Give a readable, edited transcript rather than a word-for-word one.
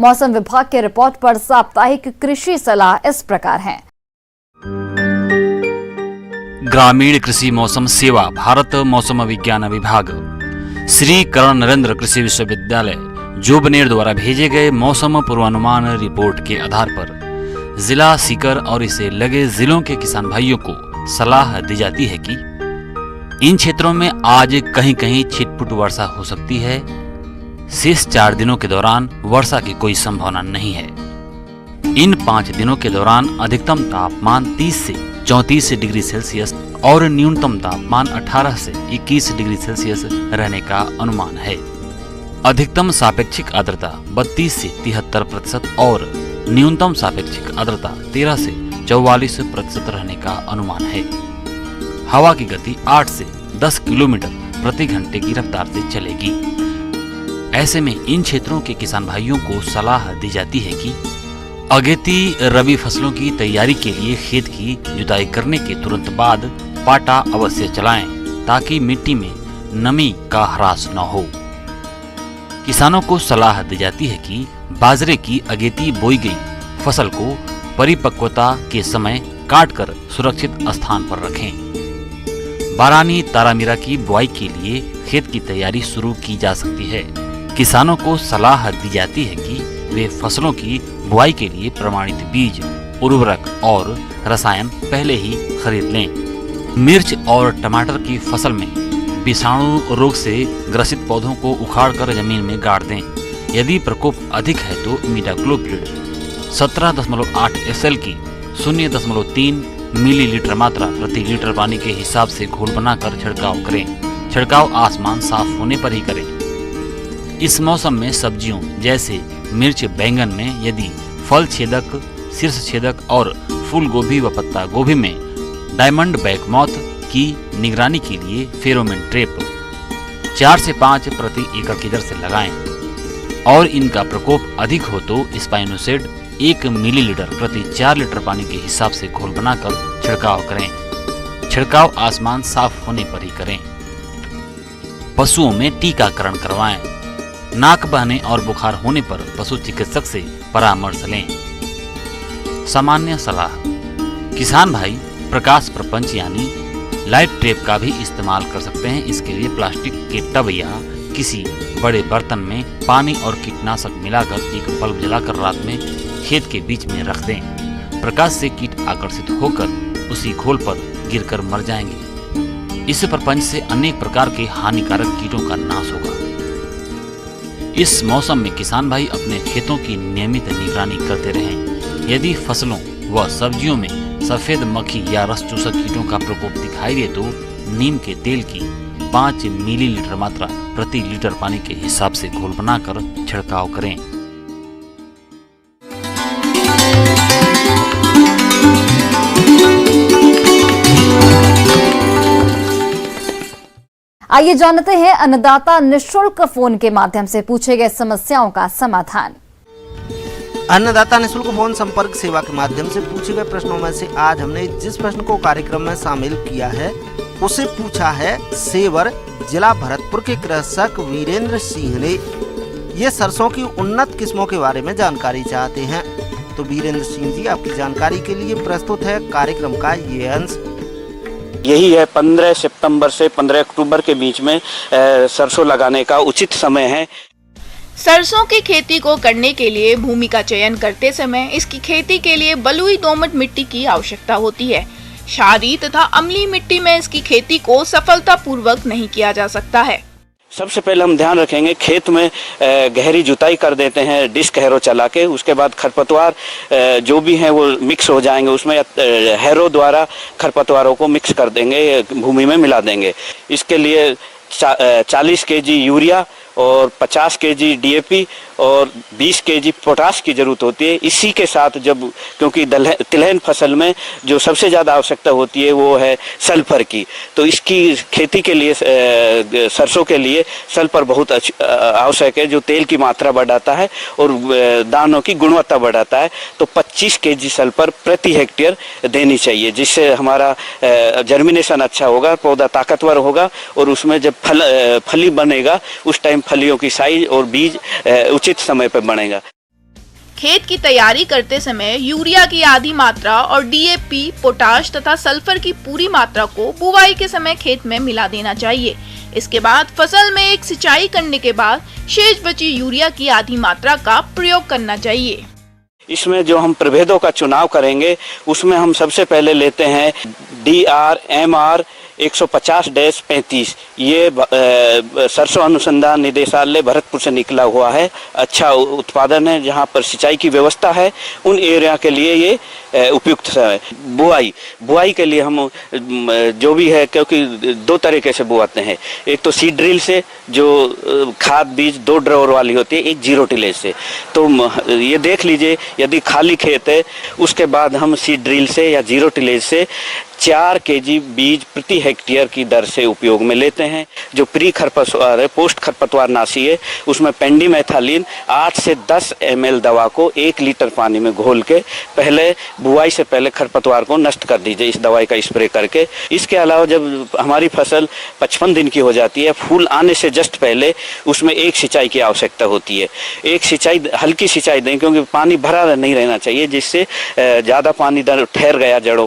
मौसम विभाग के रिपोर्ट पर साप्ताहिक कृषि सलाह इस प्रकार है। ग्रामीण कृषि मौसम सेवा, भारत मौसम विज्ञान विभाग, श्री कर्ण नरेंद्र कृषि विश्वविद्यालय जोबनेर द्वारा भेजे गए मौसम पूर्वानुमान रिपोर्ट के आधार पर जिला सीकर और इसे लगे जिलों के किसान भाइयों को सलाह दी जाती है कि इन क्षेत्रों में आज कहीं कहीं छिटपुट वर्षा हो सकती है। शेष 4 दिनों के दौरान वर्षा की कोई संभावना नहीं है। इन 5 दिनों के दौरान अधिकतम तापमान 30 से 34 डिग्री सेल्सियस और न्यूनतम तापमान 18 से 21 डिग्री सेल्सियस रहने का अनुमान है। अधिकतम सापेक्षिक आर्द्रता 32 से 73% और न्यूनतम सापेक्षिक आर्द्रता 13 से 44% रहने का अनुमान है। हवा की गति 8 से 10 किलोमीटर प्रति घंटे की रफ्तार से चलेगी। ऐसे में इन क्षेत्रों के किसान भाइयों को सलाह दी जाती है कि अगेती रबी फसलों की तैयारी के लिए खेत की जुताई करने के तुरंत बाद पाटा अवश्य चलाएं ताकि मिट्टी में नमी का ह्रास न हो। किसानों को सलाह दी जाती है कि बाजरे की अगेती बोई गई फसल को परिपक्वता के समय काटकर सुरक्षित स्थान पर रखें। बारानी तारामीरा की बुआई के लिए खेत की तैयारी शुरू की जा सकती है। किसानों को सलाह दी जाती है कि वे फसलों की बुआई के लिए प्रमाणित बीज, उर्वरक और रसायन पहले ही खरीद लें। मिर्च और टमाटर की फसल में विषाणु रोग से ग्रसित पौधों को उखाड़कर जमीन में गाड़ दें। यदि प्रकोप अधिक है तो इमिडाक्लोप्रिड 17.8 SL की 0.3 मिलीलीटर मात्रा प्रति लीटर पानी के हिसाब से घोल बनाकर छिड़काव करें। छिड़काव आसमान साफ होने पर ही करें। इस मौसम में सब्जियों जैसे मिर्च, बैंगन में यदि फल छेदक, शीर्ष छेदक और फूल गोभी व पत्ता गोभी में डायमंड बैक मॉथ की निगरानी के लिए फेरोमोन ट्रैप 4 से 5 प्रति एकड़ की दर से लगाएं और इनका प्रकोप अधिक हो तो स्पाइनोसेड 1 मिलीलीटर प्रति 4 लीटर पानी के हिसाब से घोल बनाकर छिड़काव करें। छिड़काव आसमान साफ होने पर ही करें। पशुओं में टीकाकरण करवाएं। नाक बहने और बुखार होने पर पशु चिकित्सक से परामर्श लें। सामान्य सलाह, किसान भाई प्रकाश प्रपंच यानी लाइट ट्रैप का भी इस्तेमाल कर सकते हैं। इसके लिए प्लास्टिक के टब या किसी बड़े बर्तन में पानी और कीटनाशक मिलाकर एक बल्ब जलाकर रात में खेत के बीच में रख दें। प्रकाश से कीट आकर्षित होकर उसी घोल पर गिरकर मर जाएंगे। इस प्रपंच से अनेक प्रकार के हानिकारक कीटों का नाश होगा। इस मौसम में किसान भाई अपने खेतों की नियमित निगरानी करते रहें। यदि फसलों व सब्जियों में सफेद मक्खी या रस चूसक कीटों का प्रकोप दिखाई दे तो नीम के तेल की 5 मिलीलीटर मात्रा प्रति लीटर पानी के हिसाब से घोल बनाकर छिड़काव करें। आइए जानते हैं अन्नदाता निःशुल्क फोन के माध्यम से पूछे गए समस्याओं का समाधान। अन्नदाता निःशुल्क फोन संपर्क सेवा के माध्यम से पूछे गए प्रश्नों में से आज हमने जिस प्रश्न को कार्यक्रम में शामिल किया है उसे पूछा है सेवर जिला भरतपुर के कृषक वीरेंद्र सिंह ने। ये सरसों की उन्नत किस्मों के बारे में जानकारी चाहते हैं। तो वीरेंद्र सिंह जी, आपकी जानकारी के लिए प्रस्तुत है कार्यक्रम का ये अंश। यही है 15 सितंबर से 15 अक्टूबर के बीच में सरसों लगाने का उचित समय है। सरसों की खेती को करने के लिए भूमि का चयन करते समय इसकी खेती के लिए बलुई दोमट मिट्टी की आवश्यकता होती है। क्षारीय तथा अम्लीय मिट्टी में इसकी खेती को सफलतापूर्वक नहीं किया जा सकता है। सबसे पहले हम ध्यान रखेंगे, खेत में गहरी जुताई कर देते हैं डिस्क हैरो चला के। उसके बाद खरपतवार जो भी हैं वो मिक्स हो जाएंगे उसमें, हैरो द्वारा खरपतवारों को मिक्स कर देंगे, भूमि में मिला देंगे। इसके लिए 40 kg यूरिया और 50 kg DAP और 20 kg पोटास की जरूरत होती है। इसी के साथ जब, क्योंकि तिलहन फसल में जो सबसे ज़्यादा आवश्यकता होती है वो है सल्फर की, तो इसकी खेती के लिए सरसों के लिए सल्फर बहुत आवश्यक है, जो तेल की मात्रा बढ़ाता है और दानों की गुणवत्ता बढ़ाता है। तो 25 kg सल्फर प्रति हेक्टेयर देनी चाहिए, जिससे हमारा जर्मिनेशन अच्छा होगा, पौधा ताकतवर होगा और उसमें जब फली बनेगा उस टाइम फलियों की साइज और बीज उचित समय पर बनेगा। खेत की तैयारी करते समय यूरिया की आधी मात्रा और डीएपी, पोटाश तथा सल्फर की पूरी मात्रा को बुवाई के समय खेत में मिला देना चाहिए। इसके बाद फसल में एक सिंचाई करने के बाद शेष बची यूरिया की आधी मात्रा का प्रयोग करना चाहिए। इसमें जो हम प्रभेदों का चुनाव करेंगे उसमें हम सबसे पहले लेते हैं DRMR 150-35। ये सरसों अनुसंधान निदेशालय भरतपुर से निकला हुआ है। अच्छा उत्पादन है। जहाँ पर सिंचाई की व्यवस्था है उन एरिया के लिए ये उपयुक्त है। बुआई के लिए हम जो भी है, क्योंकि दो तरीके से बुआते हैं। एक तो सीड ड्रिल से, जो खाद बीज 2 ड्रॉवर वाली होती है, एक जीरो टिलेज से। तो ये देख लीजिए, यदि खाली खेत है उसके बाद हम सीड ड्रिल से या जीरो टिलेज से 4 kg बीज प्रति हेक्टेयर की दर से उपयोग में लेते हैं। जो प्री खरपतवार है, पोस्ट खरपतवार नाशी है, उसमें पेंडीमेथालिन 8 से 10 ml दवा को 1 लीटर पानी में घोल के पहले बुआई से पहले खरपतवार को नष्ट कर दीजिए इस दवाई का स्प्रे करके। इसके अलावा जब हमारी फसल 55 दिन की हो जाती है, फूल आने से जस्ट पहले उसमें एक सिंचाई की आवश्यकता होती है। एक सिंचाई, हल्की सिंचाई दें, क्योंकि पानी भरा नहीं रहना चाहिए, जिससे ज़्यादा पानी ठहर गया जड़ों